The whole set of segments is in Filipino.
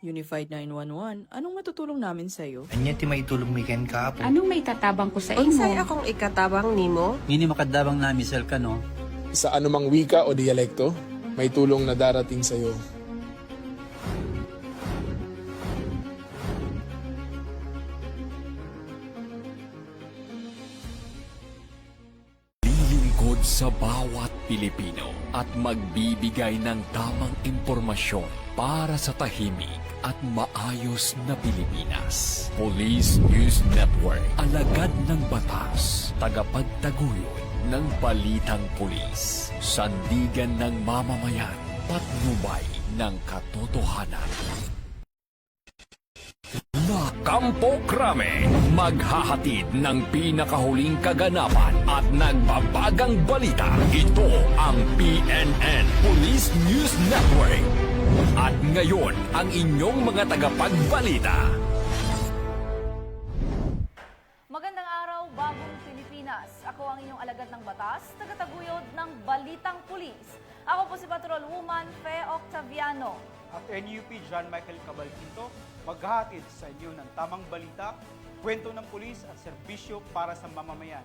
Unified 911, anong matutulong namin sa'yo? Anya ti maitulong mi ken kapo. Anong may tatabang ko sa Unsay imo? akong ikatabang nimo? Ngini makadabang na misal ka no. Sa anumang wika o dialekto, may tulong na darating sa iyo. Lilingkod sa bawat Pilipino at magbibigay ng tamang impormasyon para sa tahimik at maayos na Pilipinas. Police News Network, alagad ng batas, tagapagtaguyod ng balitang pulis, sandigan ng mamamayan, patnubay ng katotohanan. La Campo Crame, maghahatid ng pinakahuling kaganapan at nagbabagang balita. Ito ang PNN Police News Network. At ngayon, ang inyong mga tagapagbalita. Magandang araw, bagong Pilipinas. Ako ang inyong alagad ng batas, tagataguyod ng Balitang Pulis. Ako po si Patrolwoman Fe Octaviano. At NUP John Michael Cabalquinto, maghahatid sa inyo ng tamang balita, kwento ng pulis at serbisyo para sa mamamayan.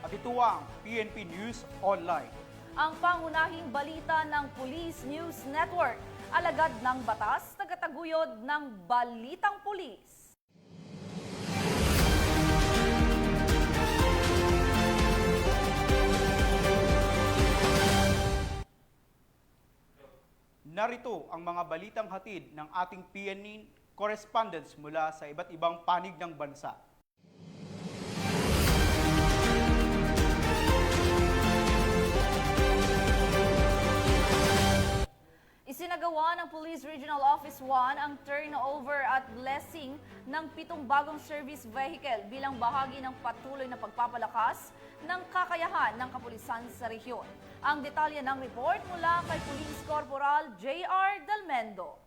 At ito ang PNP News Online. Ang pangunahing balita ng Police News Network, alagad ng batas, tagataguyod ng Balitang Pulis. Narito ang mga balitang hatid ng ating PNN correspondents mula sa iba't ibang panig ng bansa. Isinagawa ng Police Regional Office 1 ang turnover at blessing ng 7 bagong service vehicle bilang bahagi ng patuloy na pagpapalakas ng kakayahan ng kapulisan sa rehiyon. Ang detalye ng report mula kay Police Corporal J.R. Dalmendo.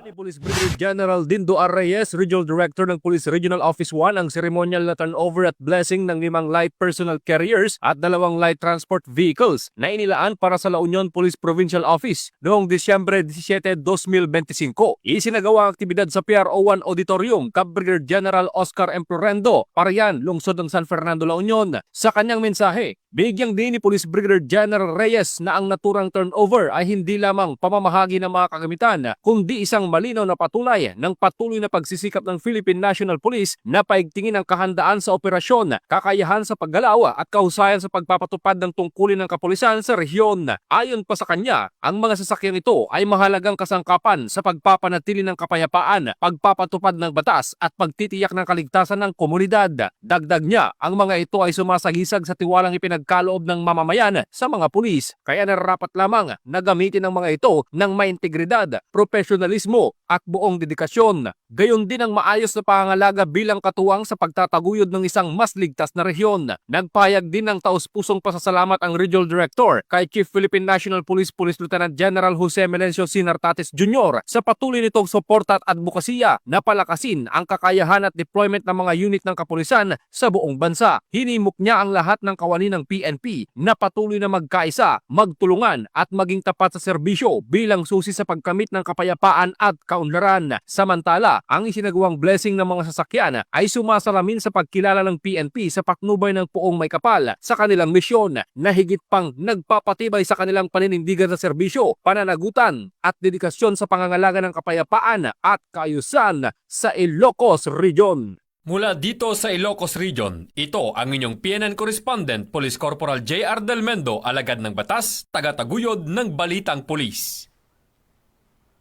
Ni Police Brigadier General Dindo R. Reyes, Regional Director ng Police Regional Office 1, ang seremonyal na turnover at blessing ng 5 light personal carriers at 2 light transport vehicles na inilaan para sa La Union Police Provincial Office noong Disyembre 17, 2025. Isinagawa ang aktibidad sa PRO1 Auditorium, Cab Brigadier General Oscar M. Florendo, Parian, lungsod ng San Fernando, La Union. Sa kanyang mensahe, bigyang din ni Police Brigadier General Reyes na ang naturang turnover ay hindi lamang pamamahagi ng mga kagamitan, kundi isang malinaw na patunay ng patuloy na pagsisikap ng Philippine National Police na paigtingin ang kahandaan sa operasyon, kakayahan sa paggalaw at kahusayan sa pagpapatupad ng tungkulin ng kapulisan sa rehiyon. Ayon pa sa kanya, ang mga sasakyang ito ay mahalagang kasangkapan sa pagpapanatili ng kapayapaan, pagpapatupad ng batas at pagtitiyak ng kaligtasan ng komunidad. Dagdag niya, ang mga ito ay sumasagisag sa tiwalang ipinagkaloob ng mamamayan sa mga pulis, kaya nararapat lamang na gamitin ang mga ito ng may integridad, professionalismo at buong dedikasyon. Gayon din ang maayos na pangangalaga bilang katuwang sa pagtataguyod ng isang mas ligtas na rehiyon. Nagpahayag din ng taus-pusong pasasalamat ang Regional Director kay Chief Philippine National Police Police Lieutenant General Jose Melencio Sinartates Jr. sa patuloy nitong suporta at advokasya na palakasin ang kakayahan at deployment ng mga unit ng kapulisan sa buong bansa. Hinimok niya ang lahat ng kawani ng PNP na patuloy na magkaisa, magtulungan at maging tapat sa serbisyo bilang susi sa pagkamit ng kapayapaan at kaunlaran. Samantala, ang isinagawang blessing ng mga sasakyan ay sumasalamin sa pagkilala ng PNP sa patnubay ng puong may kapal sa kanilang misyon na higit pang nagpapatibay sa kanilang paninindigan sa serbisyo, pananagutan at dedikasyon sa pangangalaga ng kapayapaan at kaayusan sa Ilocos Region. Mula dito sa Ilocos Region, ito ang inyong PNN Correspondent, Police Corporal J.R. Dalmendo, alagad ng batas, tagataguyod ng Balitang Pulis.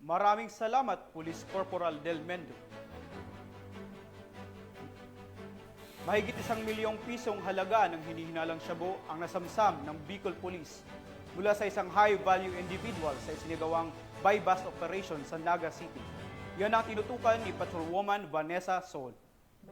Maraming salamat, Police Corporal Delmendo. Mahigit 1 milyong pisong halaga ng hinihinalang shabu ang nasamsam ng Bicol Police mula sa isang high-value individual sa isinagawang buy-bust operation sa Naga City. Yan ang tinutukan ni Patrolwoman Vanessa Sol.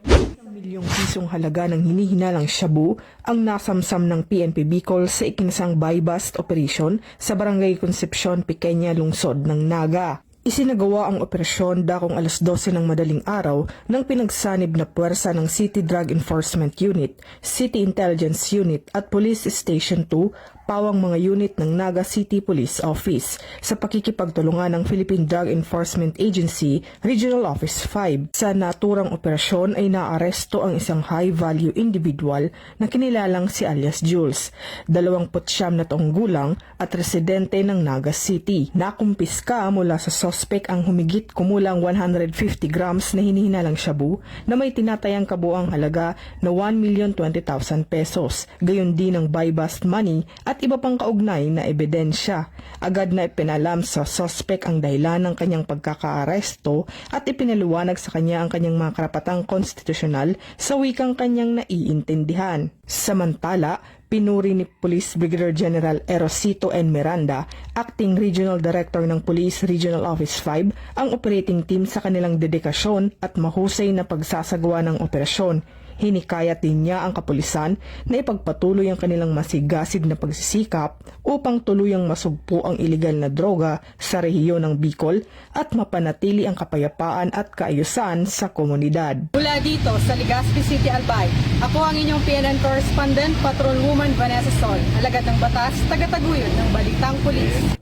1 milyong pisong halaga ng hinihinalang shabu ang nasamsam ng PNP Bicol sa ikinasang buy-bust operation sa Barangay Concepcion, Pequeña, lungsod ng Naga. Isinagawa ang operasyon dakong alas 12 ng madaling araw ng pinagsanib na puwersa ng City Drug Enforcement Unit, City Intelligence Unit at Police Station 2 pawang mga unit ng Naga City Police Office sa pakikipagtulungan ng Philippine Drug Enforcement Agency Regional Office 5. Sa naturang operasyon ay naaresto ang isang high-value individual na kinilalang si alias Jules, 29 na taong gulang at residente ng Naga City. Nakumpiska mula sa sospek ang humigit kumulang 150 grams na hinihinalang shabu na may tinatayang kabuang halaga na 1,020,000 pesos, gayon din ang buy-bust money at iba pang kaugnay na ebidensya. Agad na ipinalam sa sospek ang dahilan ng kanyang pagkakaaresto at ipinaliwanag sa kanya ang kanyang mga karapatang konstitusyonal sa wikang kanyang naiintindihan. Samantala, pinuri ni Police Brigadier General Erosito N. Miranda, Acting Regional Director ng Police Regional Office 5, ang operating team sa kanilang dedikasyon at mahusay na pagsasagawa ng operasyon. Hinikayat din niya ang kapulisan na ipagpatuloy ang kanilang masigasig na pagsisikap upang tuluyang masugpo ang iligal na droga sa rehiyon ng Bicol at mapanatili ang kapayapaan at kaayusan sa komunidad. Mula dito sa Legazpi City, Albay, ako ang inyong PNN correspondent, Patrolwoman Vanessa Sol, alagad ng batas, tagataguyod ng Balitang Pulis.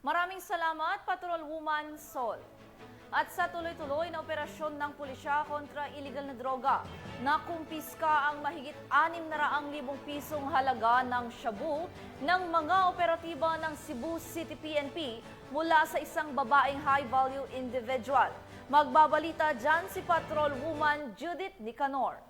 Maraming salamat, Patrolwoman Sol. At sa tuloy-tuloy na operasyon ng pulisya kontra iligal na droga, nakumpiska ang mahigit 600,000 pisong halaga ng shabu ng mga operatiba ng Cebu City PNP mula sa isang babaeng high-value individual. Magbabalita dyan si Patrolwoman Judith Nicanor.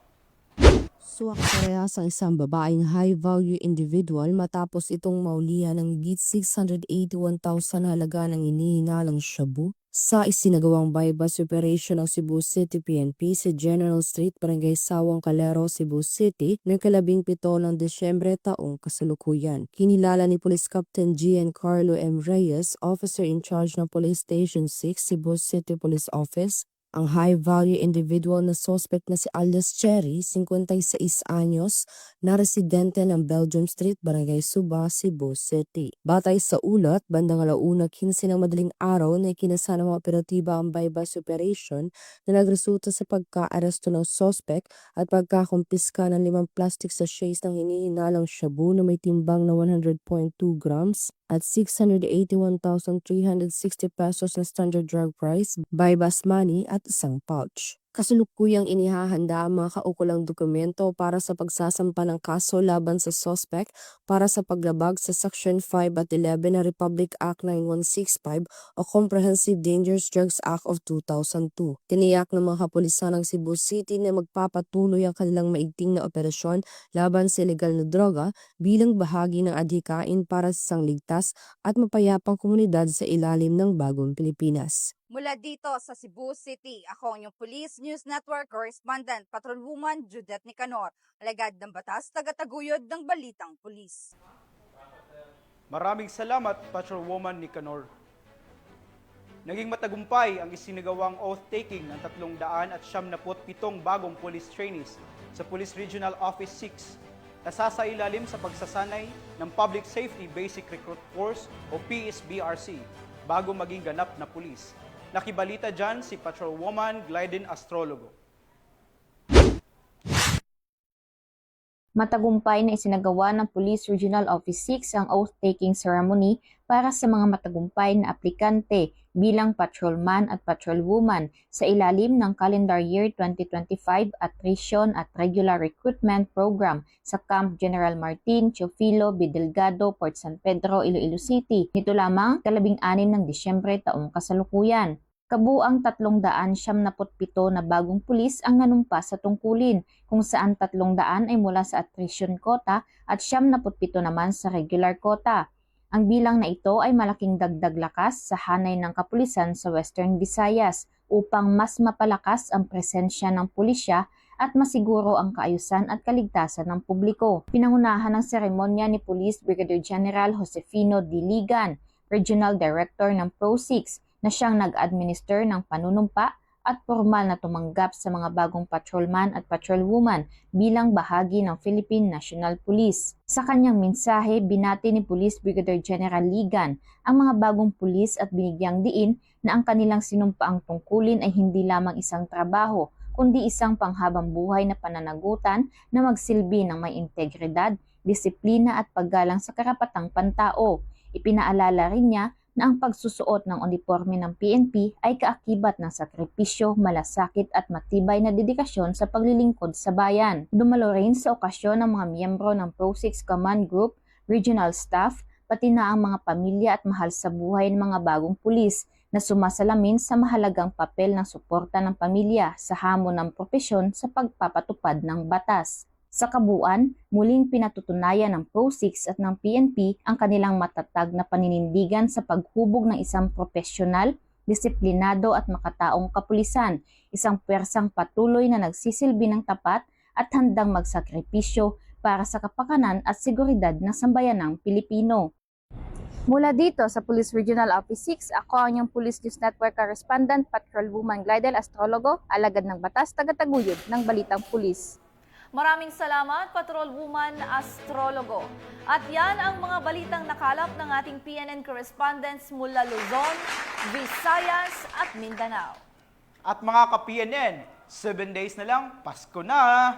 Suwak parehas ang isang babaeng high-value individual matapos itong maulihan ng higit 681,000 halaga ng hinihinalang shabu sa isinagawang buy-bust operation ng Cebu City PNP sa General Street, Barangay Sawang Calero, Cebu City noong 17 ng Desyembre taong kasalukuyan. Kinilala ni Police Captain Giancarlo M. Reyes, Officer in Charge ng Police Station 6, Cebu City Police Office, ang high-value individual na suspect na si alias Cherry, 56 anyos, na residente ng Belgium Street, Barangay Suba, Cebu City. Batay sa ulat, bandang 1:15 ng madaling araw na ikinasa ng mga operatiba ang buy-bust operation na nagresulta sa pagka-aresto ng suspect at pagkakumpiska ng 5 plastic sachets ng hinihinalang shabu na may timbang na 100.2 grams at 681,360 pesos na standard drug price, buy-bust money at isang pouch. Kasulukuyang inihahanda ang mga kaukulang dokumento para sa pagsasampa ng kaso laban sa suspect para sa paglabag sa Section 5 at 11 ng Republic Act 9165 o Comprehensive Dangerous Drugs Act of 2002. Tiniyak ng mga kapulisan ng Cebu City na magpapatuloy ang kanilang maigting na operasyon laban sa illegal na droga bilang bahagi ng adhikain para sa isang ligtas at mapayapang komunidad sa ilalim ng bagong Pilipinas. Mula dito sa Cebu City, ako ang inyong Police News Network Correspondent, Patrolwoman Judith Nicanor, alagad ng batas, tagataguyod ng Balitang Pulis. Maraming salamat, Patrolwoman Nicanor. Naging matagumpay ang isinagawang oath-taking ng 397 bagong police trainees sa Police Regional Office 6 na sasailalim sa pagsasanay ng Public Safety Basic Recruit Course o PSBRC bago maging ganap na pulis. Nakibalita dyan si Patrolwoman Glyden Astrologo. Matagumpay na isinagawa ng Police Regional Office 6 ang oath-taking ceremony para sa mga matagumpay na aplikante bilang patrolman at patrolwoman sa ilalim ng calendar year 2025 attrition at regular recruitment program sa Camp General Martin Teofilo B. Delgado, Port San Pedro, Iloilo City. Nito lamang 16 ng Disyembre taong kasalukuyan. Kabuang 377 na bagong pulis ang nanumpa sa tungkulin, kung saan 300 ay mula sa attrition quota at 77 naman sa regular quota. Ang bilang na ito ay malaking dagdag lakas sa hanay ng kapulisan sa Western Visayas upang mas mapalakas ang presensya ng pulisya at masiguro ang kaayusan at kaligtasan ng publiko. Pinangunahan ng seremonya ni Police Brigadier General Josefino Diligan, Regional Director ng Pro-6, na siyang nag-administer ng panunumpa at formal na tumanggap sa mga bagong patrolman at patrolwoman bilang bahagi ng Philippine National Police. Sa kanyang mensahe, binati ni Police Brigadier General Ligan ang mga bagong pulis at binigyang diin na ang kanilang sinumpaang tungkulin ay hindi lamang isang trabaho, kundi isang panghabang buhay na pananagutan na magsilbi ng may integridad, disiplina at paggalang sa karapatang pantao. Ipinaalala rin niya na ang pagsusuot ng uniforme ng PNP ay kaakibat ng sakripisyo, malasakit at matibay na dedikasyon sa paglilingkod sa bayan. Dumalo rin sa okasyon ng mga miyembro ng Pro-6 Command Group, regional staff, pati na ang mga pamilya at mahal sa buhay ng mga bagong pulis na sumasalamin sa mahalagang papel ng suporta ng pamilya sa hamon ng propesyon sa pagpapatupad ng batas. Sa kabuuan, muling pinatutunayan ng Pro-6 at ng PNP ang kanilang matatag na paninindigan sa paghubog ng isang profesional, disiplinado at makataong kapulisan, isang pwersang patuloy na nagsisilbi ng tapat at handang magsakripisyo para sa kapakanan at seguridad ng sambayanang Pilipino. Mula dito sa Police Regional Office 6, ako ang inyong Police News Network Correspondent, Patrolwoman Glidel Astrologo, alagad ng batas, tagataguyod ng Balitang Pulis. Maraming salamat, Patrolwoman Astrologo. At yan ang mga balitang nakalap ng ating PNN correspondents mula Luzon, Visayas at Mindanao. At mga ka-PNN, 7 days na lang, Pasko na!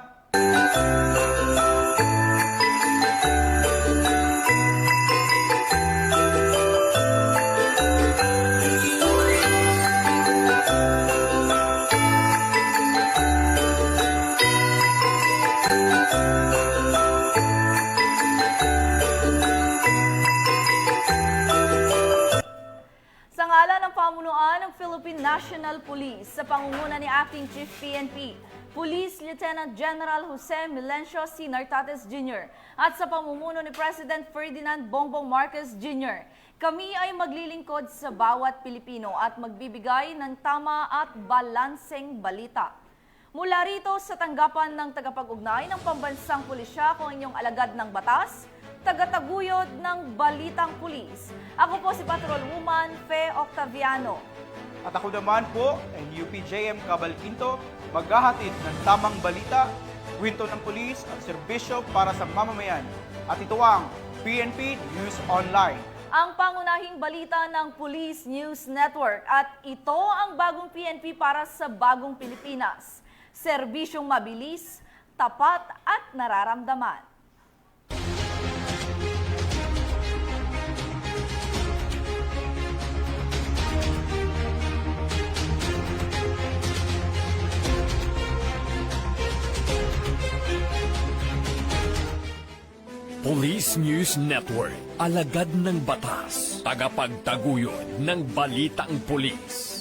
Sa ngalan ng pamunuan ng Philippine National Police sa pangunguna ni Acting Chief PNP, Police Lieutenant General Jose Milencio C. Nartates Jr. at sa pamumuno ni President Ferdinand Bongbong Marcos Jr., kami ay maglilingkod sa bawat Pilipino at magbibigay ng tama at balanseng balita. Mula rito sa tanggapan ng tagapag-ugnay ng Pambansang Pulisya kung inyong alagad ng batas, tagataguyod ng Balitang Pulis. Ako po si Patrolwoman Fe Octaviano. At ako naman po, NUPJM Cabal Quinto, maghahatid ng tamang balita, kwento ng pulis at serbisyo para sa mamamayan. At ito ang PNP News Online. Ang pangunahing balita ng Police News Network at ito ang bagong PNP para sa bagong Pilipinas. Serbisyong mabilis, tapat at nararamdaman. Police News Network, alagad ng batas, tagapagtaguyod ng Balitang Pulis.